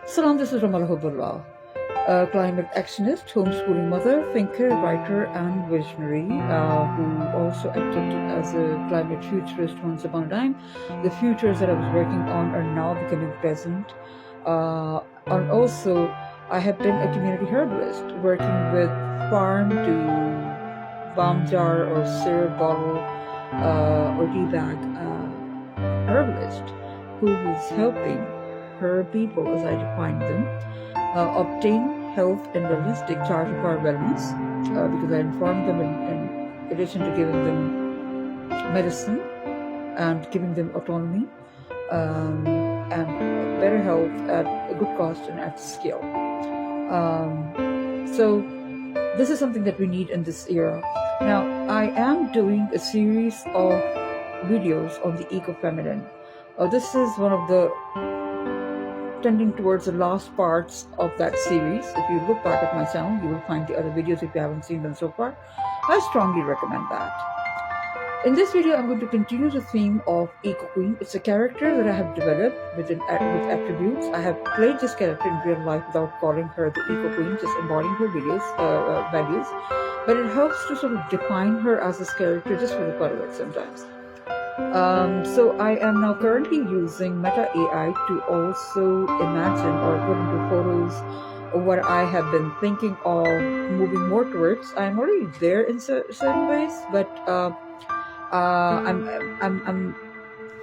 Salam, this is Hubb'Allah, a climate actionist, homeschooling mother, thinker, writer, and visionary who also acted as a climate futurist once upon a time. The futures that I was working on are now becoming present. And also, I have been a community herbalist, working with farm to balm jar or syrup bottle or tea bag herbalist who is helping her people, as I define them, obtain health and wellness, take charge of our wellness, because I inform them in addition to giving them medicine and giving them autonomy and better health at a good cost and at scale. So this is something that we need in this era. Now, I am doing a series of videos on the ecofeminine. This is one of the tending towards the last parts of that series. If you look back at my channel, you will find the other videos if you haven't seen them so far. I strongly recommend that. In this video, I'm going to continue the theme of Eco Queen. It's a character that I have developed with attributes. I have played this character in real life without calling her the Eco Queen, just embodying her values. But it helps to sort of define her as this character just for the fun of it sometimes. So I am now currently using Meta AI to also imagine or put into photos of what I have been thinking of moving more towards. I'm already there in certain ways, but I'm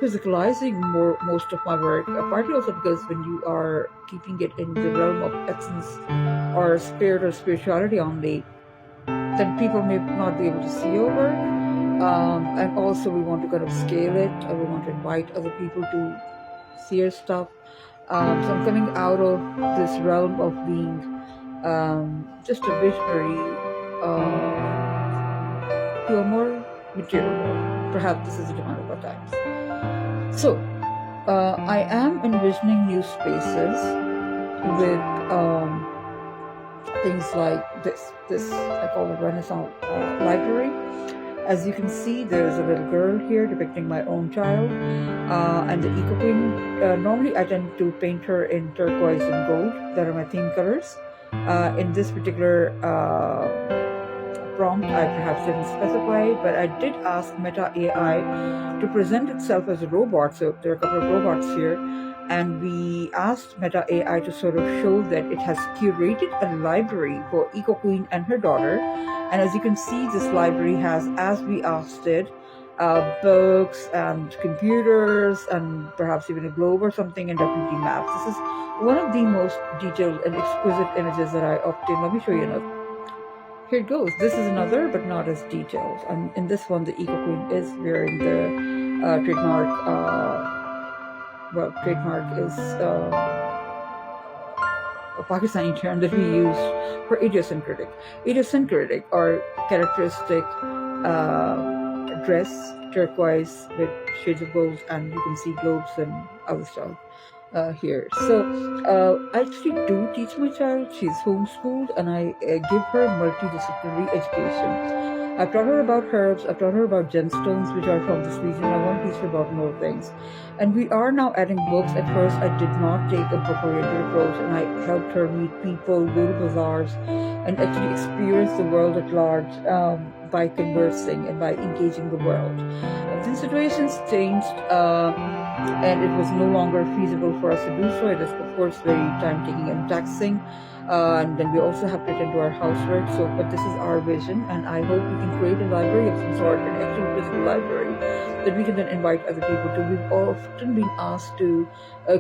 physicalizing most of my work, partly also because when you are keeping it in the realm of essence or spirit or spirituality only, then people may not be able to see your work. And also we want to kind of scale it, and we want to invite other people to see your stuff. So I'm coming out of this realm of being just a visionary to a more material. Perhaps this is a demand of our times. So I am envisioning new spaces with things like this I call it Renaissance library. As you can see, there's a little girl here depicting my own child, and the Eco Queen. Normally I tend to paint her in turquoise and gold. That are my theme colors. In this particular prompt, I perhaps didn't specify, but I did ask Meta AI to present itself as a robot. So there are a couple of robots here, and we asked Meta AI to sort of show that it has curated a library for Eco Queen and her daughter. And as you can see, this library has, as we asked it, books and computers and perhaps even a globe or something, and definitely maps. This is one of the most detailed and exquisite images that I obtained. Let me show you another. Here it goes. This is another, but not as detailed. And in this one, the Eco Queen is wearing the trademark. Trademark is a Pakistani term that we use for idiosyncratic. Idiosyncratic or characteristic dress, turquoise with shades of gold, and you can see globes and other stuff here. So I actually do teach my child. She's homeschooled, and I give her multidisciplinary education. I've taught her about herbs, I've taught her about gemstones, which are from this region. I want to teach her about more things. And we are now adding books. At first, I did not take a book-oriented approach, and I helped her meet people, go to bazaars, and actually experience the world at large by conversing and by engaging the world. Then situations changed, and it was no longer feasible for us to do so. It is, of course, very time-taking and taxing. And then we also have to attend to our housework. So, but this is our vision, and I hope we can create a library of some sort, an actual physical library that we can then invite other people to. We've often been asked to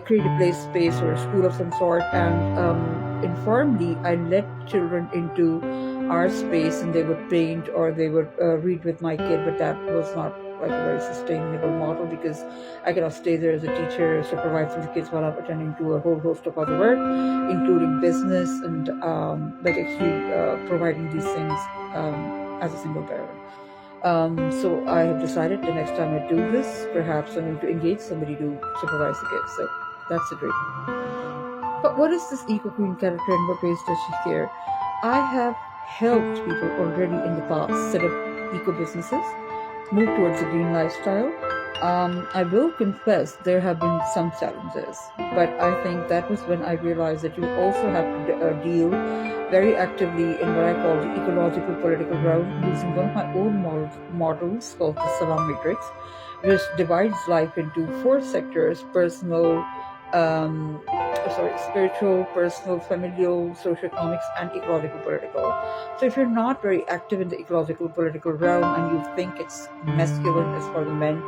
create a play space or a school of some sort, and informally I let children into our space, and they would paint or they would read with my kid, but that was not like a very sustainable model, because I cannot stay there as a teacher supervising the kids while I'm attending to a whole host of other work, including business and actually providing these things as a single parent. So I have decided the next time I do this, perhaps I'm going to engage somebody to supervise the kids. So that's the dream. But what is this Eco Queen character, and what ways does she care? I have helped people already in the past set up eco businesses, move towards a green lifestyle, I will confess there have been some challenges, but I think that was when I realized that you also have to deal very actively in what I call the ecological political realm using one of my own models called the Salam Matrix, which divides life into four sectors: personal, spiritual, personal, familial, socioeconomics, and ecological political. So if you're not very active in the ecological political realm and you think it's masculine as for the men,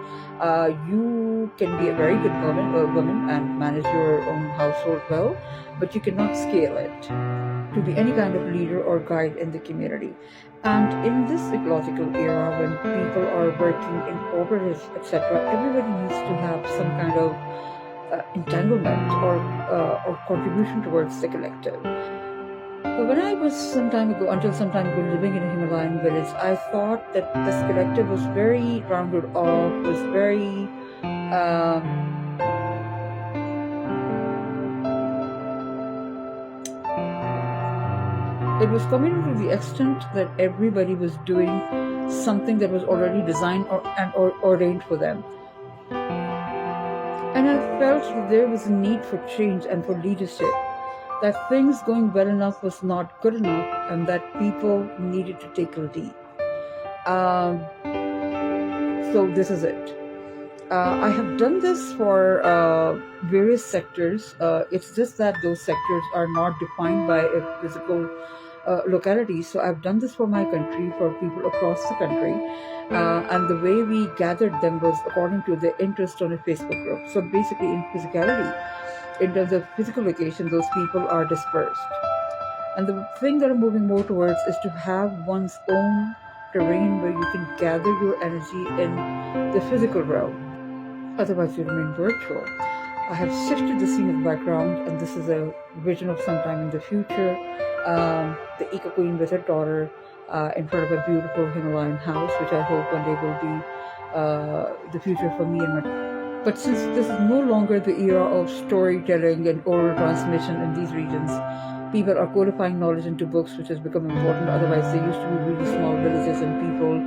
you can be a very good woman and manage your own household well, but you cannot scale it to be any kind of leader or guide in the community. And in this ecological era, when people are working in cooperatives, etc., everybody needs to have some kind of entanglement or contribution towards the collective. But when I was until some time ago, living in a Himalayan village, I thought that this collective was very rounded off, was very it was communal to the extent that everybody was doing something that was already designed or ordained for them. And I felt that there was a need for change and for leadership, that things going well enough was not good enough, and that people needed to take a lead. So this is it. I have done this for various sectors. It's just that those sectors are not defined by a physical locality. So I've done this for my country, for people across the country. And the way we gathered them was according to their interest on a Facebook group. So basically in physicality, in terms of physical location, those people are dispersed. And the thing that I'm moving more towards is to have one's own terrain where you can gather your energy in the physical realm. Otherwise, you remain virtual. I have shifted the scene of the background, and this is a vision of sometime in the future. The Eco Queen with her daughter in front of a beautiful Himalayan house, which I hope one day will be the future for me and my. But since this is no longer the era of storytelling and oral transmission in these regions, people are codifying knowledge into books, which has become important. Otherwise, there used to be really small villages, and people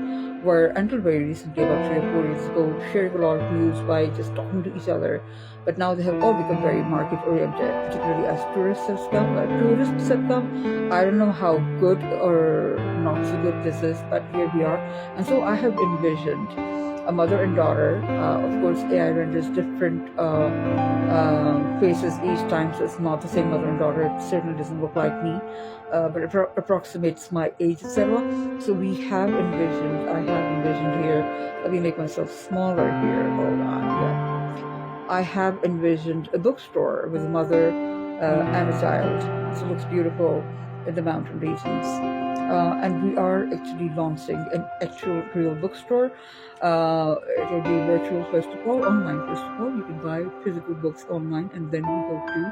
were, until very recently, about 3 or 4 years ago, sharing a lot of news by just talking to each other. But now they have all become very market-oriented, particularly as tourists have come. I don't know how good or not so good this is, but here we are. And so I have envisioned a mother and daughter. Of course, AI renders different faces each time, so it's not the same mother and daughter. It certainly doesn't look like me, but it approximates my age, etc. So I have envisioned here, let me make myself smaller here, hold on, yeah. I have envisioned a bookstore with a mother and a child. So it looks beautiful in the mountain regions. And we are actually launching an actual real bookstore. It will be virtual first of all, online first of all. You can buy physical books online, and then we hope to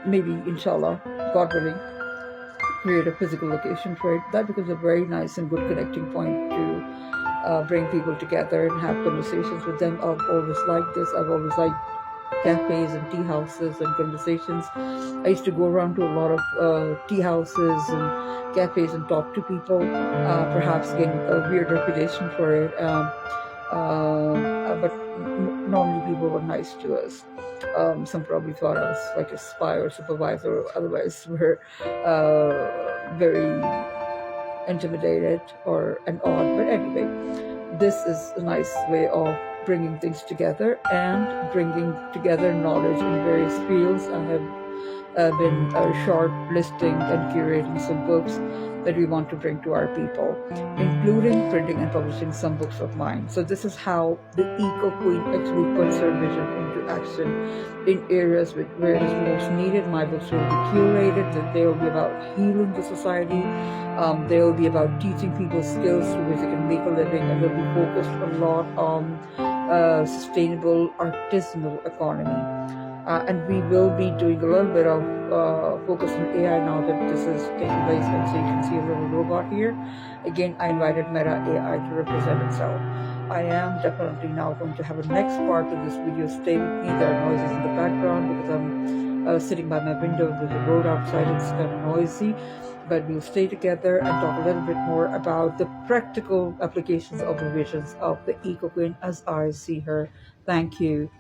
maybe, inshallah, God willing, create a physical location for it. That becomes a very nice and good connecting point to bring people together and have conversations with them. I've always liked this. I've always liked cafes and tea houses and conversations. I used to go around to a lot of tea houses and cafes and talk to people, perhaps gain a weird reputation for it, but normally people were nice to us. Some probably thought I was like a spy or supervisor, or otherwise were very intimidated and odd. But anyway, this is a nice way of bringing things together and bringing together knowledge in various fields. I have been shortlisting and curating some books that we want to bring to our people, including printing and publishing some books of mine. So this is how the Eco Queen actually puts her vision into action in areas where it is most needed. My books will be curated, that they will be about healing the society. They will be about teaching people skills through which they can make a living, and they'll be focused a lot on sustainable artisanal economy. And we will be doing a little bit of focus on AI now that this is taking place. And so you can see a little robot here. Again, I invited Meta AI to represent itself. I am definitely now going to have a next part of this video. Stay with me. There are noises in the background because I'm sitting by my window. There's a road outside, it's kind of noisy, but we'll stay together and talk a little bit more about the practical applications of the visions of the Eco Queen as I see her. Thank you.